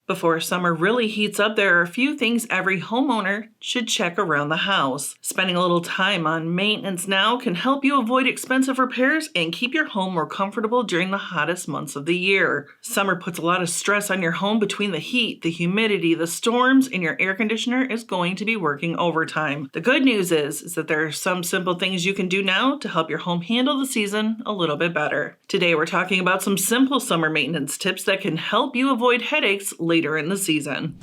Before summer really heats up, there are a few things every homeowner should check around the house. Spending a little time on maintenance now can help you avoid expensive repairs and keep your home more comfortable during the hottest months of the year. Summer puts a lot of stress on your home between the heat, the humidity, the storms, and your air conditioner is going to be working overtime. The good news is that there are some simple things you can do now to help your home handle the season a little bit better. Today we're talking about some simple summer maintenance tips that can help you avoid headaches later in the season.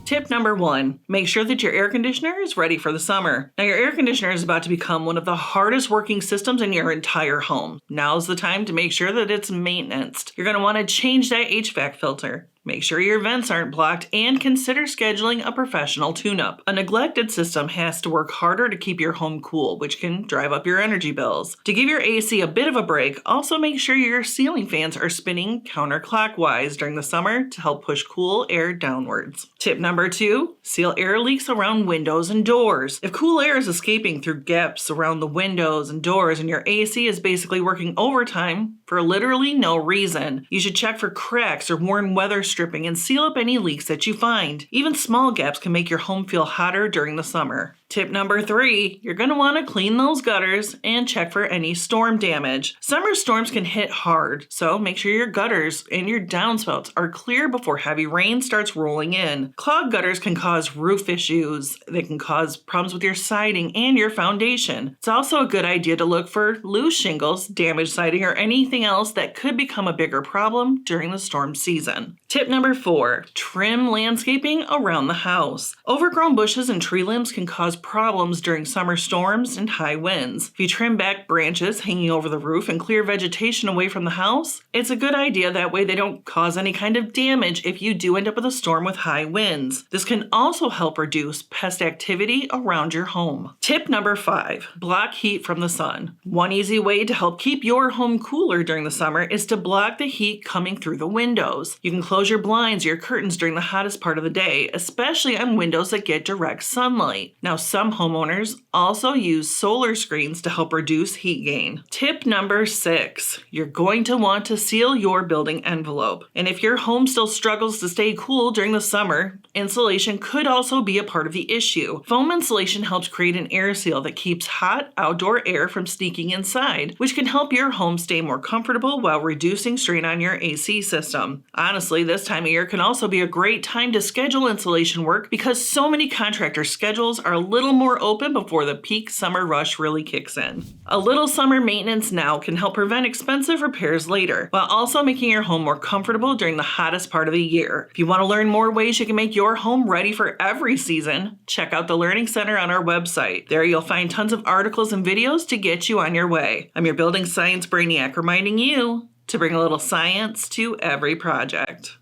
Tip number 1, make sure that your air conditioner is ready for the summer. Now, your air conditioner is about to become one of the hardest working systems in your entire home. Now's the time to make sure that it's maintained. You're going to want to change that HVAC filter. Make sure your vents aren't blocked and consider scheduling a professional tune-up. A neglected system has to work harder to keep your home cool, which can drive up your energy bills. To give your AC a bit of a break, also make sure your ceiling fans are spinning counterclockwise during the summer to help push cool air downwards. Tip number 2, seal air leaks around windows and doors. If cool air is escaping through gaps around the windows and doors and your AC is basically working overtime for literally no reason, you should check for cracks or worn weather stripping and seal up any leaks that you find. Even small gaps can make your home feel hotter during the summer. Tip number 3, you're going to want to clean those gutters and check for any storm damage. Summer storms can hit hard, so make sure your gutters and your downspouts are clear before heavy rain starts rolling in. Clogged gutters can cause roof issues. They can cause problems with your siding and your foundation. It's also a good idea to look for loose shingles, damaged siding, or anything else that could become a bigger problem during the storm season. Tip number 4, trim landscaping around the house. Overgrown bushes and tree limbs can cause problems during summer storms and high winds. If you trim back branches hanging over the roof and clear vegetation away from the house, it's a good idea. That way they don't cause any kind of damage if you do end up with a storm with high winds. This can also help reduce pest activity around your home. Tip number 5, block heat from the sun. One easy way to help keep your home cooler during the summer is to block the heat coming through the windows. You can close your blinds or your curtains during the hottest part of the day, especially on windows that get direct sunlight. Now, some homeowners also use solar screens to help reduce heat gain. Tip number 6, you're going to want to seal your building envelope. And if your home still struggles to stay cool during the summer, insulation could also be a part of the issue. Foam insulation helps create an air seal that keeps hot outdoor air from sneaking inside, which can help your home stay more comfortable while reducing strain on your AC system. Honestly, this time of year can also be a great time to schedule insulation work because so many contractor schedules are a little more open before the peak summer rush really kicks in. A little summer maintenance now can help prevent expensive repairs later, while also making your home more comfortable during the hottest part of the year. If you want to learn more ways you can make your home ready for every season, check out the Learning Center on our website. There you'll find tons of articles and videos to get you on your way. I'm your building science brainiac reminding you to bring a little science to every project.